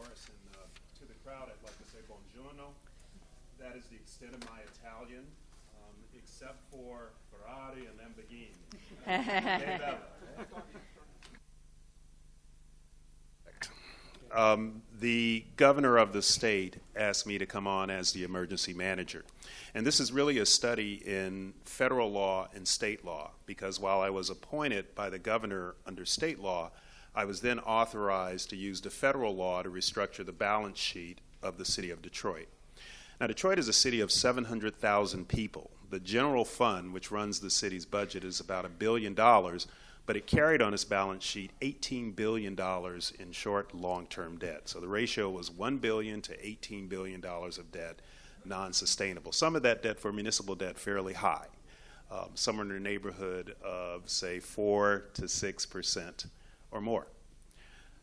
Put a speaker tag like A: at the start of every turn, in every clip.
A: Morris, and to the crowd, I'd like to say buongiorno. That is the extent of my Italian, except for Ferrari and Lamborghini. Che bella. The governor of the state asked me to come on as the emergency manager. And this is really a study in federal law and state law, because while I was appointed by the governor under state law, I was then authorized to use the federal law to restructure the balance sheet of the city of Detroit. Now, Detroit is a city of 700,000 people. The general fund, which runs the city's budget, is about $1 billion, but it carried on its balance sheet $18 billion in short and long-term debt. So the ratio was $1 billion to $18 billion of debt, non-sustainable. Some of that debt for municipal debt fairly high, somewhere in the neighborhood of, say, 4 to 6% or more.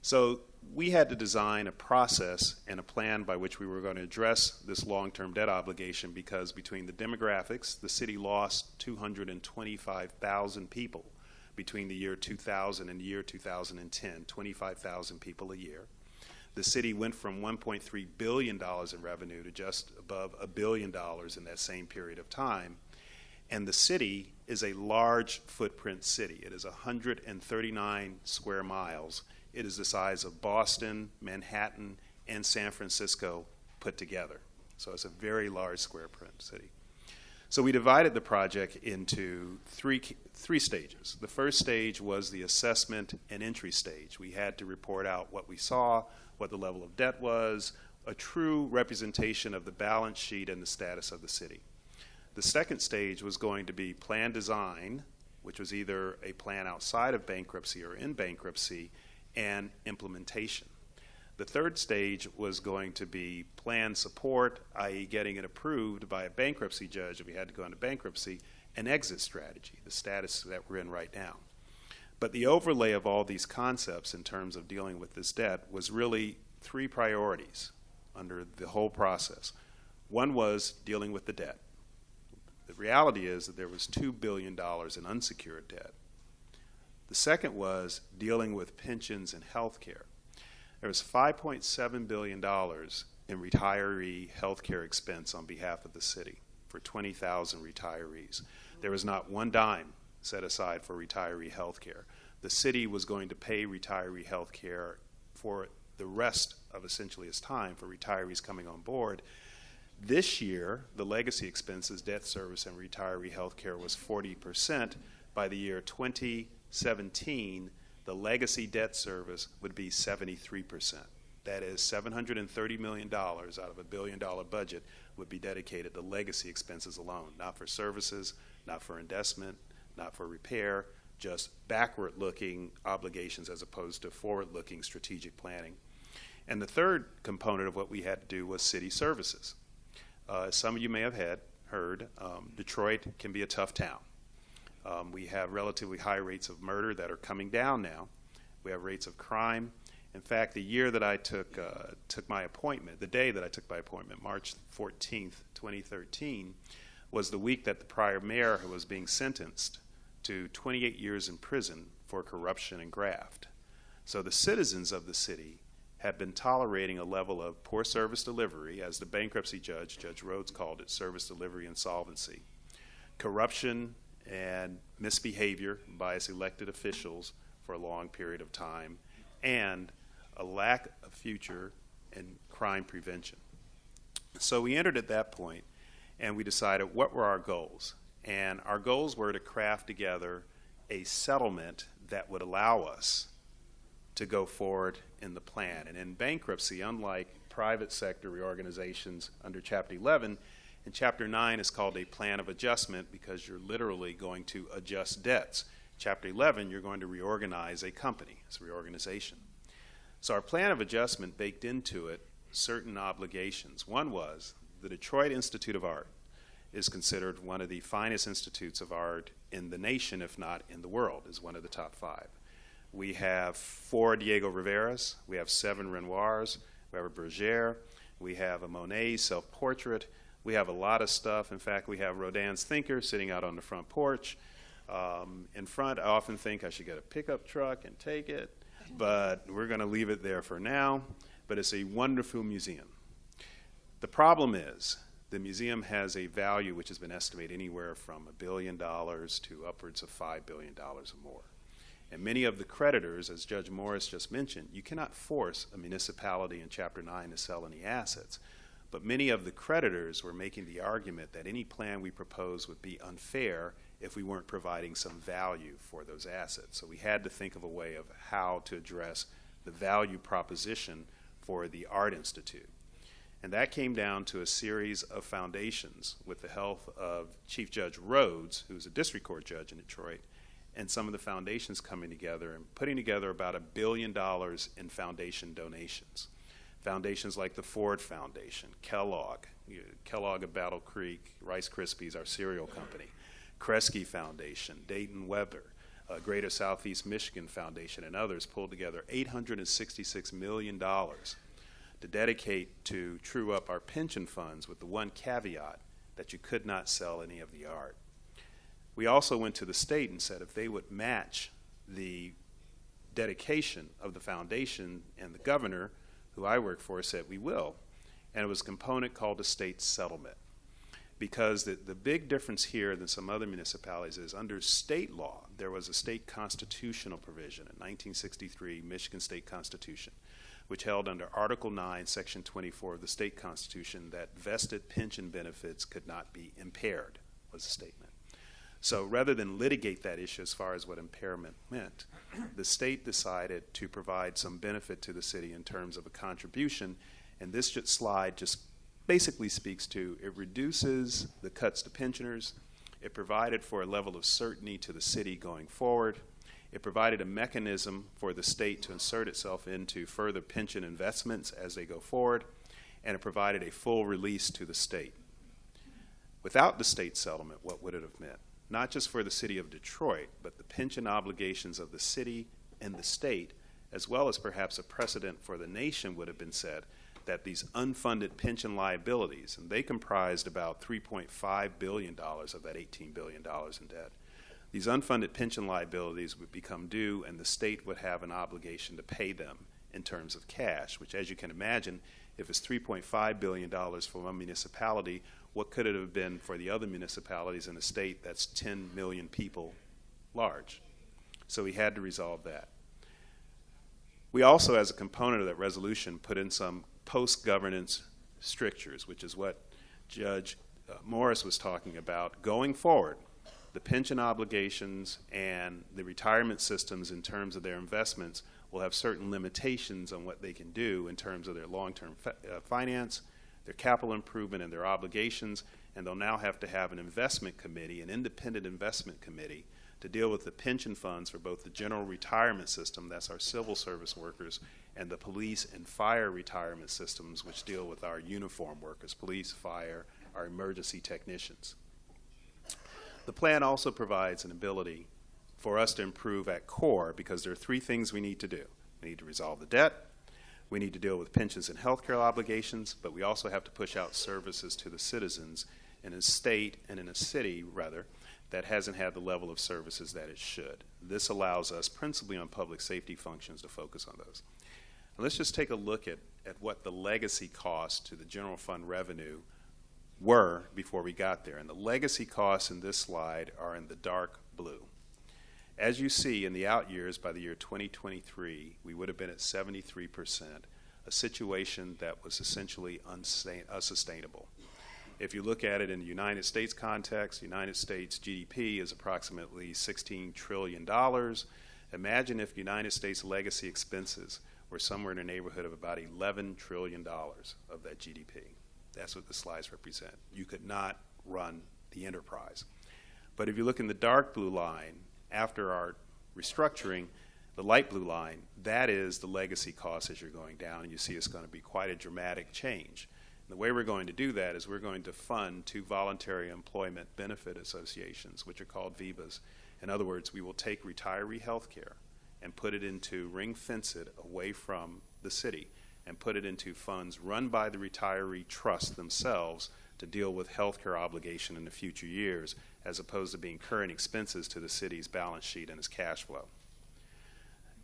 A: So we had to design a process and a plan by which we were going to address this long-term debt obligation, because between the demographics, the city lost 225,000 people between the year 2000 and the year 2010, 25,000 people a year. The city went from $1.3 billion in revenue to just above $1 billion in that same period of time. And the city is a large footprint city. It is 139 square miles. It is the size of Boston, Manhattan, and San Francisco put together. So it's a very large square print city. So we divided the project into three stages. The first stage was the assessment and entry stage. We had to report out what we saw, what the level of debt was, a true representation of the balance sheet and the status of the city. The second stage was going to be plan design, which was either a plan outside of bankruptcy or in bankruptcy, and implementation. The third stage was going to be plan support, i.e. getting it approved by a bankruptcy judge if we had to go into bankruptcy, and exit strategy, the status that we're in right now. But the overlay of all these concepts in terms of dealing with this debt was really three priorities under the whole process. One was dealing with the debt. The reality is that there was $2 billion in unsecured debt. The second was dealing with pensions and health care. There was $5.7 billion in retiree health care expense on behalf of the city for 20,000 retirees. There was not one dime set aside for retiree health care. The city was going to pay retiree health care for the rest of essentially its time for retirees coming on board. This year, the legacy expenses, debt service, and retiree health care was 40%. By the year 2017, the legacy debt service would be 73%. That is $730 million out of $1 billion budget would be dedicated to legacy expenses alone, not for services, not for investment, not for repair, just backward-looking obligations as opposed to forward-looking strategic planning. And the third component of what we had to do was city services. Some of you may have heard, Detroit can be a tough town. We have relatively high rates of murder that are coming down now. We have rates of crime. In fact, the year that I took my appointment, the day that I took my appointment, March 14th, 2013, was the week that the prior mayor was being sentenced to 28 years in prison for corruption and graft. So the citizens of the city have been tolerating a level of poor service delivery, as the bankruptcy judge, Judge Rhodes, called it, service delivery insolvency, corruption and misbehavior by its elected officials for a long period of time, and a lack of future in crime prevention. So we entered at that point, and we decided what were our goals. And our goals were to craft together a settlement that would allow us to go forward in the plan. And in bankruptcy, unlike private sector reorganizations under Chapter 11, in Chapter 9 is called a plan of adjustment because you're literally going to adjust debts. Chapter 11, you're going to reorganize a company. It's a reorganization. So our plan of adjustment baked into it certain obligations. One was the Detroit Institute of Art is considered one of the finest institutes of art in the nation, if not in the world, is one of the top 5. We have 4 Diego Riveras, we have 7 Renoirs, we have a Bergère, we have a Monet self-portrait, we have a lot of stuff. In fact, we have Rodin's Thinker sitting out on the front porch. In front, I often think I should get a pickup truck and take it, but we're going to leave it there for now. but it's a wonderful museum. The problem is the museum has a value which has been estimated anywhere from $1 billion to upwards of $5 billion or more. And many of the creditors, as Judge Morris just mentioned, you cannot force a municipality in Chapter 9 to sell any assets. But many of the creditors were making the argument that any plan we propose would be unfair if we weren't providing some value for those assets. So we had to think of a way of how to address the value proposition for the Art Institute. And that came down to a series of foundations with the help of Chief Judge Rhodes, who's a district court judge in Detroit, and some of the foundations coming together and putting together about $1 billion in foundation donations. Foundations like the Ford Foundation, Kellogg of Battle Creek, Rice Krispies, our cereal company, Kresge Foundation, Dayton Weber, Greater Southeast Michigan Foundation, and others pulled together $866 million to dedicate to true up our pension funds with the one caveat that you could not sell any of the art. We also went to the state and said if they would match the dedication of the foundation, and the governor, who I work for, said we will. And it was a component called the state settlement. Because the big difference here than some other municipalities is under state law, there was a state constitutional provision in 1963, Michigan State Constitution, which held under Article 9, Section 24 of the state constitution that vested pension benefits could not be impaired, was the statement. So rather than litigate that issue as far as what impairment meant, the state decided to provide some benefit to the city in terms of a contribution, and this slide just basically speaks to it reduces the cuts to pensioners, it provided for a level of certainty to the city going forward, it provided a mechanism for the state to insert itself into further pension investments as they go forward, and it provided a full release to the state. Without the state settlement, what would it have meant? Not just for the city of Detroit, but the pension obligations of the city and the state, as well as perhaps a precedent for the nation would have been set that these unfunded pension liabilities, and they comprised about $3.5 billion of that $18 billion in debt. These unfunded pension liabilities would become due, and the state would have an obligation to pay them in terms of cash, which, as you can imagine, if it's $3.5 billion for one municipality, what could it have been for the other municipalities in a state that's 10 million people large? So we had to resolve that. We also, as a component of that resolution, put in some post-governance strictures, which is what Judge Morris was talking about. Going forward, the pension obligations and the retirement systems in terms of their investments will have certain limitations on what they can do in terms of their long-term finance, their capital improvement, and their obligations, and they'll now have to have an investment committee, an independent investment committee, to deal with the pension funds for both the general retirement system, that's our civil service workers, and the police and fire retirement systems, which deal with our uniform workers, police, fire, our emergency technicians. The plan also provides an ability for us to improve at core, because there are three things we need to do. We need to resolve the debt, we need to deal with pensions and health care obligations, but we also have to push out services to the citizens in a state and in a city, rather, that hasn't had the level of services that it should. This allows us, principally on public safety functions, to focus on those. And let's just take a look at what the legacy costs to the general fund revenue were before we got there. And the legacy costs in this slide are in the dark blue. As you see, in the out years, by the year 2023, we would have been at 73%, a situation that was essentially unsustainable. If you look at it in the United States context, the United States GDP is approximately $16 trillion. Imagine if United States legacy expenses were somewhere in the neighborhood of about $11 trillion of that GDP. That's what the slides represent. You could not run the enterprise. But if you look in the dark blue line, after our restructuring, the light blue line, that is the legacy cost as you're going down, and you see it's going to be quite a dramatic change. And the way we're going to do that is we're going to fund two voluntary employment benefit associations, which are called VEBAs. In other words, we will take retiree health care and put it into, ring-fence it away from the city, and put it into funds run by the retiree trust themselves to deal with health care obligation in the future years, as opposed to being current expenses to the city's balance sheet and its cash flow.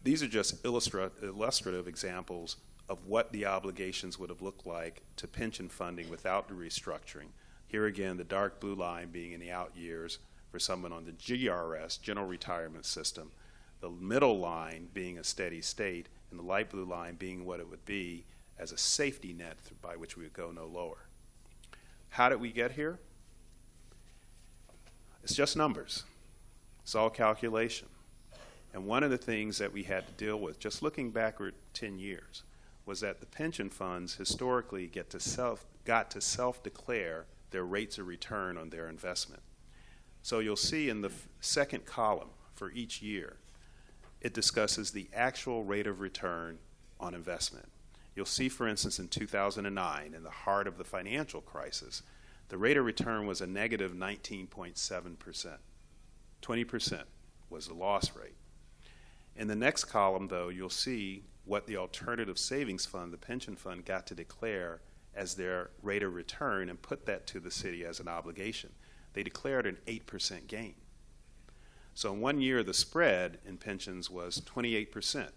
A: These are just illustrative examples of what the obligations would have looked like to pension funding without the restructuring. Here again, the dark blue line being in the out years for someone on the GRS, General Retirement System, the middle line being a steady state, and the light blue line being what it would be as a safety net by which we would go no lower. How did we get here? It's just numbers. It's all calculation. And one of the things that we had to deal with, just looking backward 10 years, was that the pension funds historically got to self-declare their rates of return on their investment. So you'll see in the second column for each year, it discusses the actual rate of return on investment. You'll see, for instance, in 2009, in the heart of the financial crisis, the rate of return was a negative 19.7%. 20% was the loss rate. In the next column, though, you'll see what the alternative savings fund, the pension fund, got to declare as their rate of return and put that to the city as an obligation. They declared an 8% gain. So in 1 year, the spread in pensions was 28%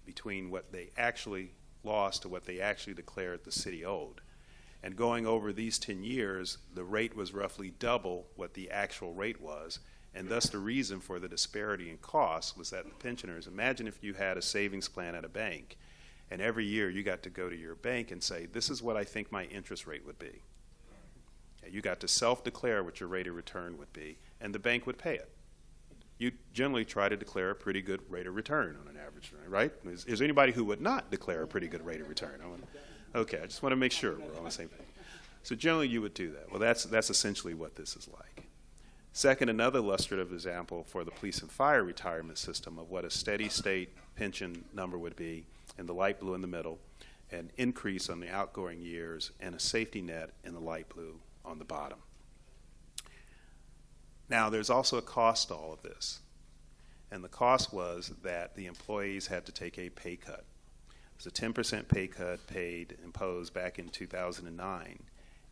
A: between what they actually lost to what they actually declared the city owed. And going over these 10 years, the rate was roughly double what the actual rate was, and thus the reason for the disparity in costs was that the pensioners, imagine if you had a savings plan at a bank, and every year you got to go to your bank and say, this is what I think my interest rate would be. You got to self-declare what your rate of return would be, and the bank would pay it. You generally try to declare a pretty good rate of return on an average, right? Is there anybody who would not declare a pretty good rate of return? Okay, I just want to make sure we're on the same page. So generally you would do that. Well, that's essentially what this is like. Second, another illustrative example for the police and fire retirement system of what a steady state pension number would be in the light blue in the middle, an increase on the outgoing years, and a safety net in the light blue on the bottom. Now, there's also a cost to all of this. And the cost was that the employees had to take a pay cut. It was a 10% pay cut imposed back in 2009,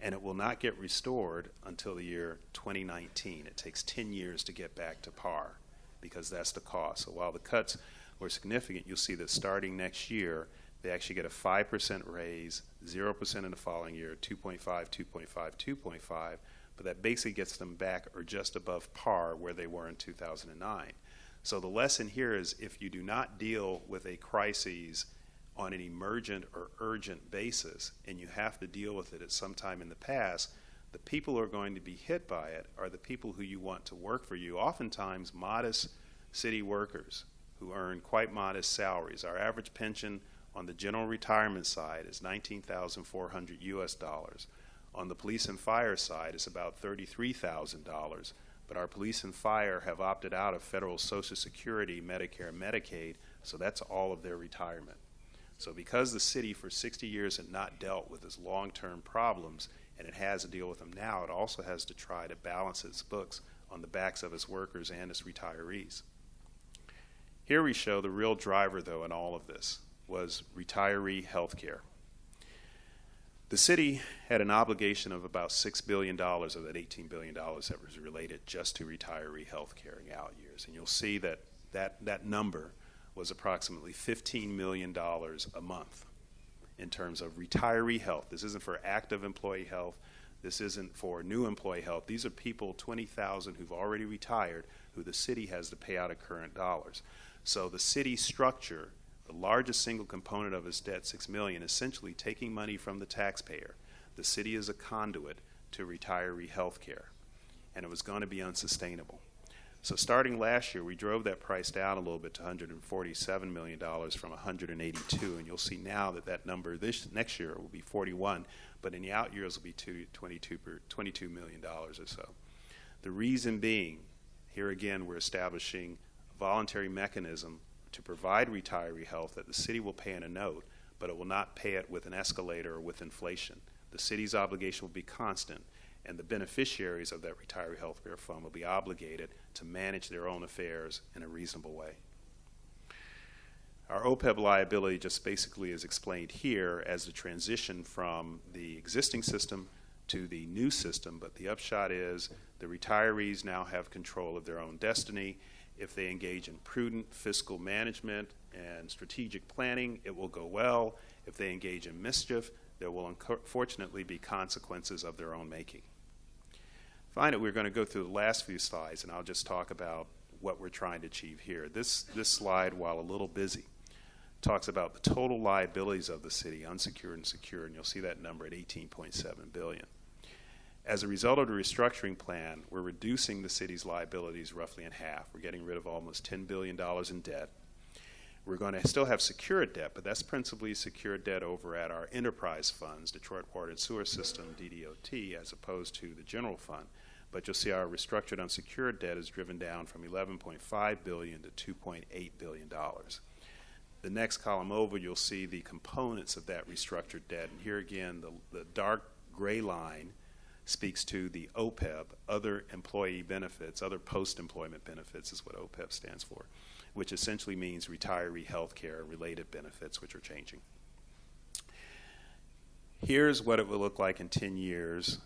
A: and it will not get restored until the year 2019. It takes 10 years to get back to par because that's the cost. So while the cuts were significant, you'll see that starting next year, they actually get a 5% raise, 0% in the following year, 2.5, 2.5, 2.5, but that basically gets them back or just above par where they were in 2009. So the lesson here is if you do not deal with a crisis on an emergent or urgent basis, and you have to deal with it at some time in the past, the people who are going to be hit by it are the people who you want to work for you, oftentimes modest city workers who earn quite modest salaries. Our average pension on the general retirement side is $19,400 US. On the police and fire side, it's about $33,000, but our police and fire have opted out of federal Social Security, Medicare, and Medicaid, so that's all of their retirement. So because the city for 60 years had not dealt with its long-term problems, and it has to deal with them now, it also has to try to balance its books on the backs of its workers and its retirees. Here we show the real driver, though, in all of this was retiree health care. The city had an obligation of about $6 billion of that $18 billion that was related just to retiree health care in out years. And you'll see that number was approximately $15 million a month in terms of retiree health. This isn't for active employee health. This isn't for new employee health. These are people, 20,000, who've already retired, who the city has to pay out of current dollars. So the city structure, the largest single component of its debt, $6 million, essentially taking money from the taxpayer. The city is a conduit to retiree health care, and it was going to be unsustainable. So starting last year, we drove that price down a little bit to $147 million from $182, and you'll see now that number next year will be 41, but in the out years will be $22 million or so. The reason being, here again, we're establishing a voluntary mechanism to provide retiree health that the city will pay in a note, but it will not pay it with an escalator or with inflation. The city's obligation will be constant, and the beneficiaries of that retiree health care fund will be obligated to manage their own affairs in a reasonable way. Our OPEB liability just basically is explained here as the transition from the existing system to the new system, but the upshot is the retirees now have control of their own destiny, If they engage in prudent fiscal management and strategic planning, it will go well. If they engage in mischief, there will unfortunately be consequences of their own making. Finally, we're going to go through the last few slides, and I'll just talk about what we're trying to achieve here. This slide, while a little busy, talks about the total liabilities of the city, unsecured and secured, and you'll see that number at $18.7 billion. As a result of the restructuring plan, we're reducing the city's liabilities roughly in half. We're getting rid of almost $10 billion in debt. We're going to still have secured debt, but that's principally secured debt over at our enterprise funds, Detroit Water and Sewer System, DDOT, as opposed to the general fund. But you'll see our restructured unsecured debt is driven down from $11.5 billion to $2.8 billion. The next column over, you'll see the components of that restructured debt. And here again, the dark gray line speaks to the OPEB, other employee benefits, other post-employment benefits is what OPEB stands for, which essentially means retiree health care related benefits, which are changing. Here's what it will look like in 10 years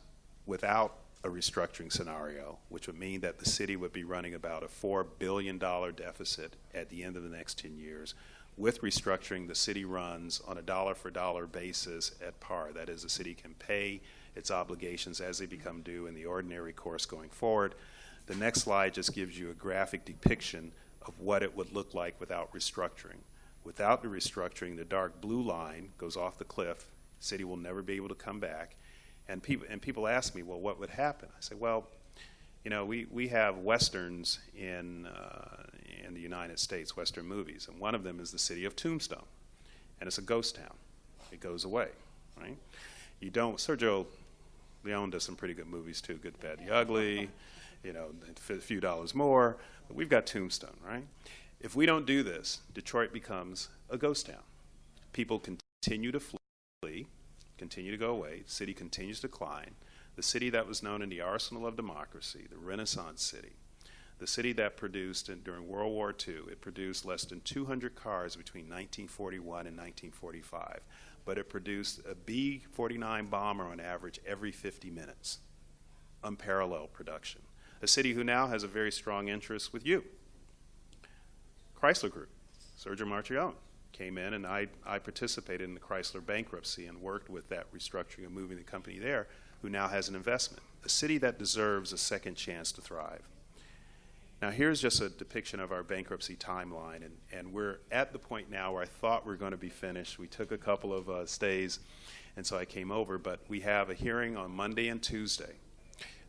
A: without a restructuring scenario, which would mean that the city would be running about a $4 billion deficit at the end of the next 10 years. With restructuring, the city runs on a dollar-for-dollar basis at par. That is, the city can pay its obligations as they become due in the ordinary course going forward. The next slide just gives you a graphic depiction of what it would look like without restructuring. Without the restructuring, the dark blue line goes off the cliff. The city will never be able to come back. And people ask me, well, what would happen? I say, well, you know, we have westerns in the United States, Western movies, and one of them is the city of Tombstone, and it's a ghost town. It goes away, right? You don't. Sergio Leone does some pretty good movies too, Good, Bad, the Ugly, you know, for a few dollars more. But we've got Tombstone, right? If we don't do this, Detroit becomes a ghost town. People continue to flee, continue to go away. The city continues to decline. The city that was known in the arsenal of democracy, the Renaissance city, the city that produced, during World War II, it produced less than 200 cars between 1941 and 1945, but it produced a B-49 bomber on average every 50 minutes. Unparalleled production. A city who now has a very strong interest with you. Chrysler Group, Sergio Marchionne came in, and I participated in the Chrysler bankruptcy and worked with that restructuring and moving the company there, who now has an investment. A city that deserves a second chance to thrive. Now here's just a depiction of our bankruptcy timeline, and we're at the point now where I thought we were going to be finished. We took a couple of stays, and so I came over, but we have a hearing on Monday and Tuesday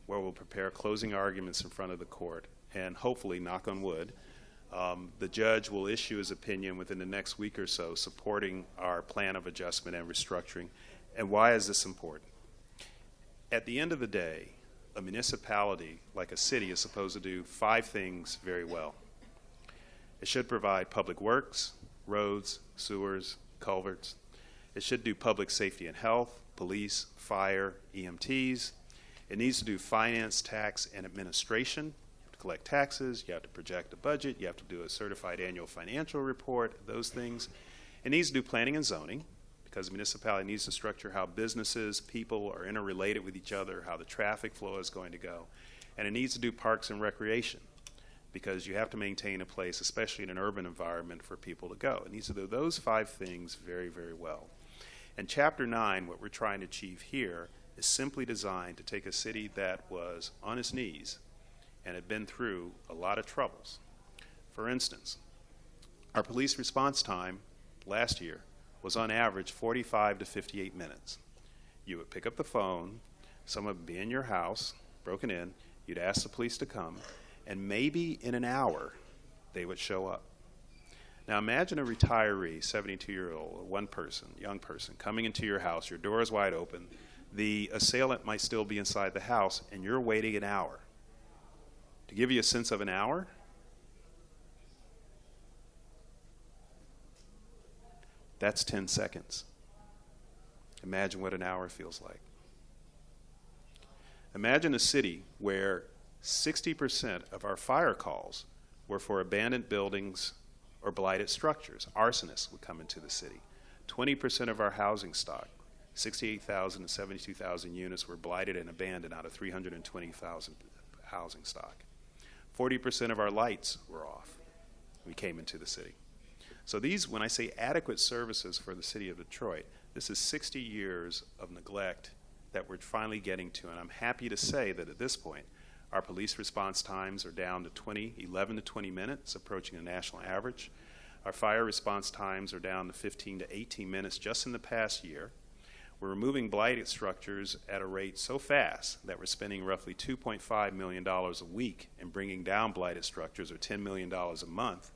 A: where we'll prepare closing arguments in front of the court, and hopefully, knock on wood, the judge will issue his opinion within the next week or so supporting our plan of adjustment and restructuring. And why is this important? At the end of the day, a municipality, like a city, is supposed to do 5 things very well. It should provide public works, roads, sewers, culverts. It should do public safety and health, police, fire, EMTs. It needs to do finance, tax, and administration. You have to collect taxes, you have to project a budget, you have to do a certified annual financial report, those things. It needs to do planning and zoning, because the municipality needs to structure how businesses, people are interrelated with each other, how the traffic flow is going to go. And it needs to do parks and recreation, because you have to maintain a place, especially in an urban environment, for people to go. It needs to do those 5 things very, very well. And Chapter 9, what we're trying to achieve here, is simply designed to take a city that was on its knees and had been through a lot of troubles. For instance, our police response time last year was on average 45 to 58 minutes. You would pick up the phone, someone would be in your house, broken in, you'd ask the police to come, and maybe in an hour they would show up. Now imagine a retiree, 72-year-old, one person, young person, coming into your house, your door is wide open, the assailant might still be inside the house, and you're waiting an hour. To give you a sense of an hour, that's 10 seconds. Imagine what an hour feels like. Imagine a city where 60% of our fire calls were for abandoned buildings or blighted structures. Arsonists would come into the city. 20% of our housing stock, 68,000 to 72,000 units, were blighted and abandoned out of 320,000 housing stock. 40% of our lights were off. We came into the city. So these, when I say adequate services for the city of Detroit, this is 60 years of neglect that we're finally getting to. And I'm happy to say that at this point, our police response times are down to 11 to 20 minutes, approaching a national average. Our fire response times are down to 15 to 18 minutes just in the past year. We're removing blighted structures at a rate so fast that we're spending roughly $2.5 million a week in bringing down blighted structures, or $10 million a month.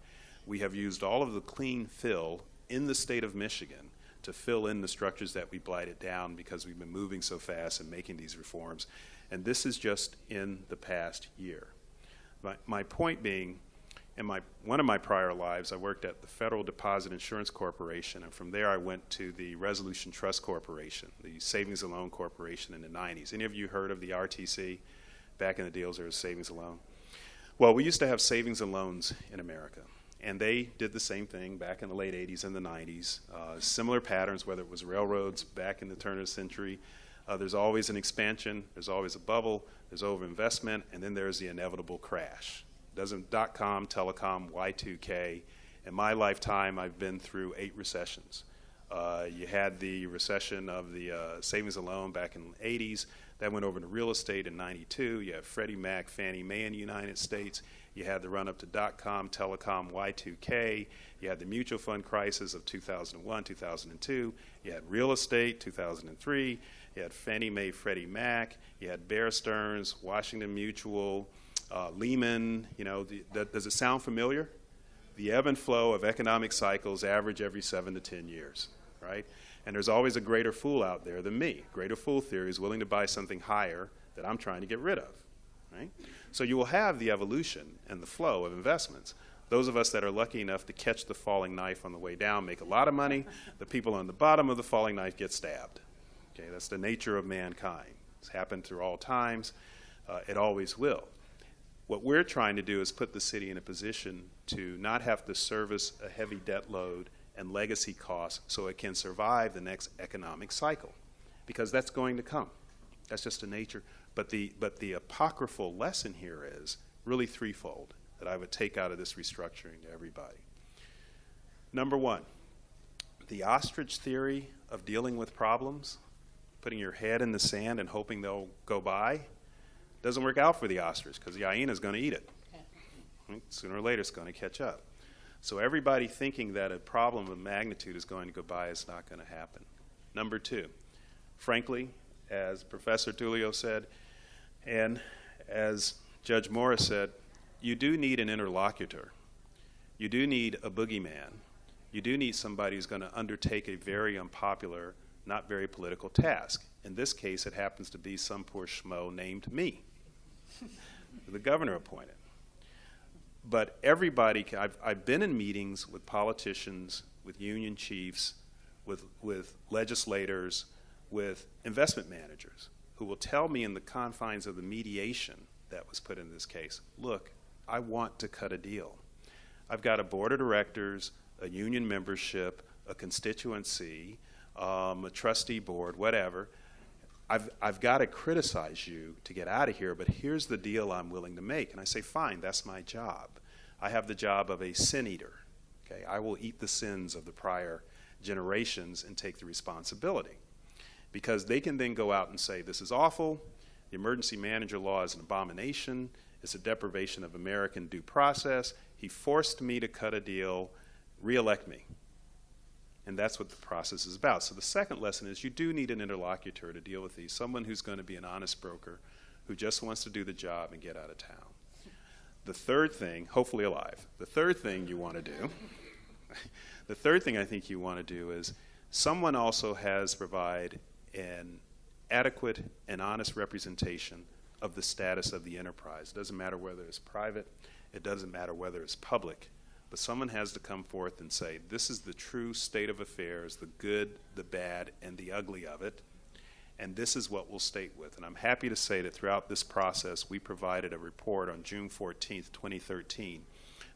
A: We have used all of the clean fill in the state of Michigan to fill in the structures that we blighted down because we've been moving so fast and making these reforms. And this is just in the past year. My point being, in one of my prior lives, I worked at the Federal Deposit Insurance Corporation, and from there I went to the Resolution Trust Corporation, the Savings and Loan Corporation in the 90s. Any of you heard of the RTC? Back in the deals, there was savings and loan. Well, we used to have savings and loans in America, and they did the same thing back in the late 80s and the 90s. Similar patterns, whether it was railroads back in the turn of the century. There's always an expansion, there's always a bubble, there's overinvestment, and then there's the inevitable crash. .com, telecom, Y2K. In my lifetime, I've been through 8 recessions. You had the recession of the savings and loan back in the 80s. That went over to real estate in 92. You have Freddie Mac, Fannie Mae in the United States. You had the run-up to .com, telecom, Y2K. You had the mutual fund crisis of 2001, 2002. You had real estate, 2003. You had Fannie Mae, Freddie Mac. You had Bear Stearns, Washington Mutual, Lehman. You know, does it sound familiar? The ebb and flow of economic cycles average every 7 to 10 years, right? And there's always a greater fool out there than me. Greater fool theory is willing to buy something higher that I'm trying to get rid of, right? So you will have the evolution and the flow of investments. Those of us that are lucky enough to catch the falling knife on the way down make a lot of money. The people on the bottom of the falling knife get stabbed. Okay, that's the nature of mankind. It's happened through all times. It always will. What we're trying to do is put the city in a position to not have to service a heavy debt load and legacy costs so it can survive the next economic cycle, because that's going to come. That's just the nature. But the apocryphal lesson here is really threefold that I would take out of this restructuring to everybody. Number one, the ostrich theory of dealing with problems, putting your head in the sand and hoping they'll go by, doesn't work out for the ostrich because the hyena is going to eat it. Right? Sooner or later it's going to catch up. So everybody thinking that a problem of magnitude is going to go by is not going to happen. Number two, frankly, as Professor Tullio said, and as Judge Morris said, you do need an interlocutor. You do need a boogeyman. You do need somebody who's going to undertake a very unpopular, not very political task. In this case, it happens to be some poor schmo named me, the governor appointed. But everybody, I've been in meetings with politicians, with union chiefs, with legislators, with investment managers who will tell me in the confines of the mediation that was put in this case, look, I want to cut a deal. I've got a board of directors, a union membership, a constituency, a trustee board, whatever. I've got to criticize you to get out of here, but here's the deal I'm willing to make. And I say, fine, that's my job. I have the job of a sin eater. Okay? I will eat the sins of the prior generations and take the responsibility. Because they can then go out and say, this is awful, the emergency manager law is an abomination, it's a deprivation of American due process, he forced me to cut a deal, re-elect me. And that's what the process is about. So the second lesson is you do need an interlocutor to deal with these, someone who's going to be an honest broker who just wants to do the job and get out of town. The third thing, hopefully alive, the third thing you want to do, the third thing I think you want to do is someone also has to provide an adequate and honest representation of the status of the enterprise. It doesn't matter whether it's private, it doesn't matter whether it's public, but someone has to come forth and say, this is the true state of affairs, the good, the bad, and the ugly of it, and this is what we'll state with. And I'm happy to say that throughout this process, we provided a report on June 14th, 2013,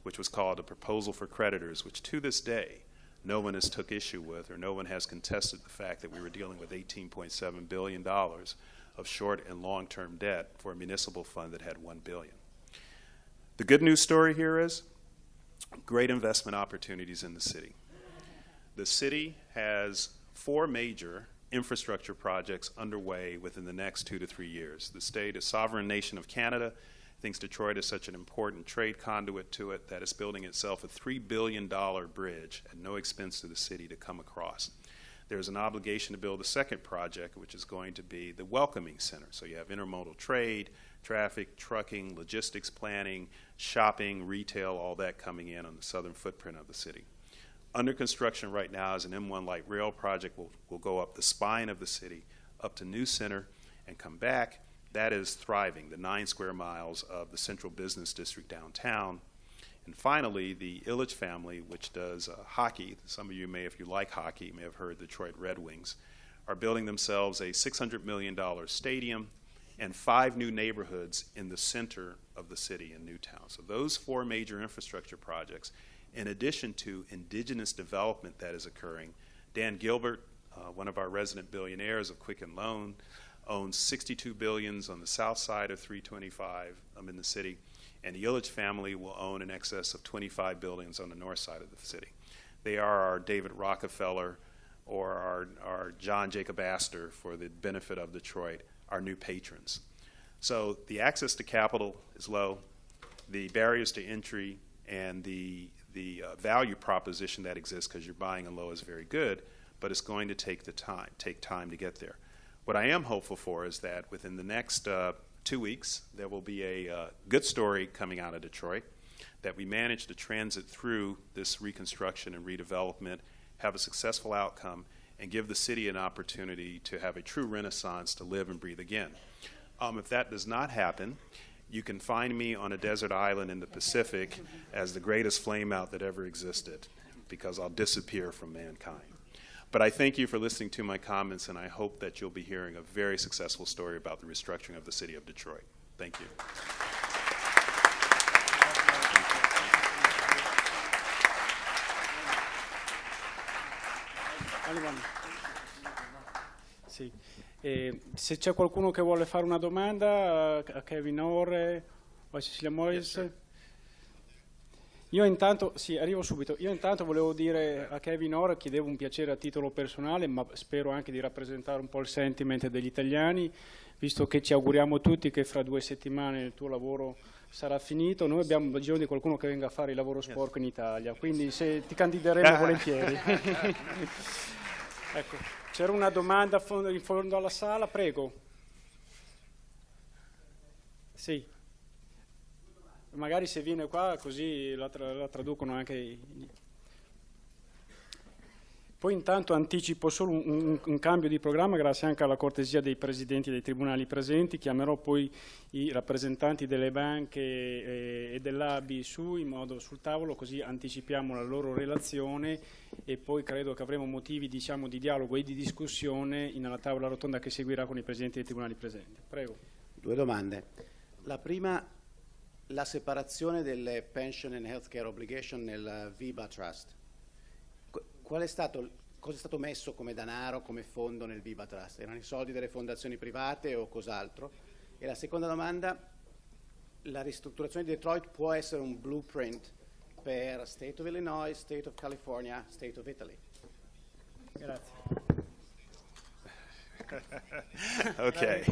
A: which was called a Proposal for Creditors, which to this day, no one has took issue with, or no one has contested the fact that we were dealing with $18.7 billion of short and long-term debt for a municipal fund that had $1 billion. The good news story here is great investment opportunities in the city. The city has 4 major infrastructure projects underway within the next 2 to 3 years. The state, a sovereign nation of Canada, thinks Detroit is such an important trade conduit to it that it's building itself a $3 billion bridge at no expense to the city to come across. There's an obligation to build a second project, which is going to be the welcoming center. So you have intermodal trade, traffic, trucking, logistics planning, shopping, retail, all that coming in on the southern footprint of the city. Under construction right now is an M1 light rail project. Will go up the spine of the city, up to New Center, and come back. That is thriving, the 9 square miles of the central business district downtown. And finally, the Ilitch family, which does hockey. Some of you may, if you like hockey, may have heard the Detroit Red Wings, are building themselves a $600 million stadium and 5 new neighborhoods in the center of the city in Newtown. So those 4 major infrastructure projects, in addition to indigenous development that is occurring. Dan Gilbert, one of our resident billionaires of Quicken Loan, owns 62 billions on the south side of 325 in the city, and the Ilitch family will own in excess of 25 billions on the north side of the city. They are our David Rockefeller or our John Jacob Astor, for the benefit of Detroit, our new patrons. So the access to capital is low, the barriers to entry and the value proposition that exists because you're buying in low is very good, but it's going to take time to get there. What I am hopeful for is that within the next 2 weeks, there will be a good story coming out of Detroit, that we manage to transit through this reconstruction and redevelopment, have a successful outcome, and give the city an opportunity to have a true renaissance to live and breathe again. If that does not happen, you can find me on a desert island in the Pacific as the greatest flameout that ever existed, because I'll disappear from mankind. But I thank you for listening to my comments, and I hope that you'll be hearing a very successful story about the restructuring of the city of Detroit. Thank you.
B: Sì. Se c'è qualcuno che vuole fare una domanda a Kevyn Orr o a Cecilia Morris.
A: Yes,
B: Io intanto, sì, arrivo subito. Io intanto volevo dire a Kevyn Orr, chiedevo un piacere a titolo personale, ma spero anche di rappresentare un po' il sentiment degli italiani, visto che ci auguriamo tutti che fra 2 settimane il tuo lavoro sarà finito. Noi abbiamo bisogno di qualcuno che venga a fare il lavoro sporco in Italia, quindi se ti candideremo volentieri. Ecco, c'era una domanda in fondo alla sala, prego. Sì. Magari se viene qua così la traducono anche. Poi intanto anticipo solo un cambio di programma, grazie anche alla cortesia dei presidenti dei tribunali presenti. Chiamerò poi i rappresentanti delle banche e dell'ABI sul tavolo, così anticipiamo la loro relazione e poi credo che avremo motivi, diciamo, di dialogo e di discussione nella tavola rotonda che seguirà con i presidenti dei tribunali presenti. Prego.
C: 2 domande. La prima, la separazione delle pension and healthcare obligation nel VIBA Trust. Cosa è stato messo come denaro, come fondo nel VIBA Trust? Erano i soldi delle fondazioni private o cos'altro? E la seconda domanda, la ristrutturazione di Detroit può essere un blueprint per State of Illinois, State of California, State of Italy?
B: Grazie.
A: Okay.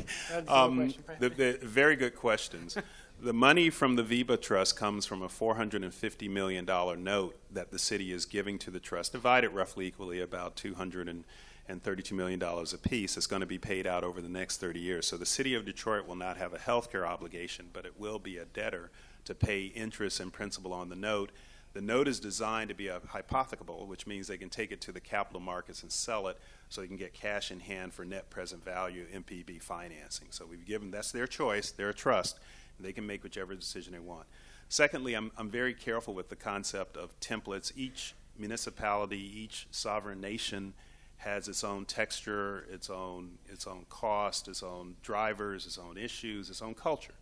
A: The very good questions. The money from the VIBA Trust comes from a $450 million note that the city is giving to the trust, divided roughly equally, about $232 million apiece. It's going to be paid out over the next 30 years. So the city of Detroit will not have a health care obligation, but it will be a debtor to pay interest and principal on the note. The note is designed to be a hypothecable, which means they can take it to the capital markets and sell it so they can get cash in hand for net present value MPB financing. So we've given, that's their choice, they're a trust. They can make whichever decision they want. Secondly, I'm very careful with the concept of templates. Each municipality, each sovereign nation has its own texture, its own cost, its own drivers, its own issues, its own culture.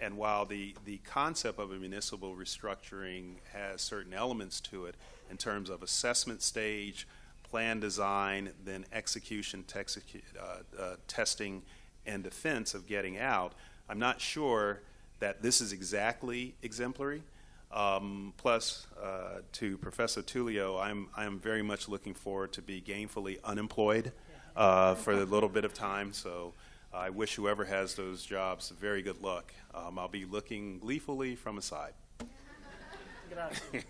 A: And while the concept of a municipal restructuring has certain elements to it in terms of assessment stage, plan design, then execution, testing, and defense of getting out, I'm not sure that this is exactly exemplary. Plus, to Professor Tullio, I'm very much looking forward to be gainfully unemployed for a little bit of time. So I wish whoever has those jobs very good luck. I'll be looking gleefully from a side.
B: Grazie.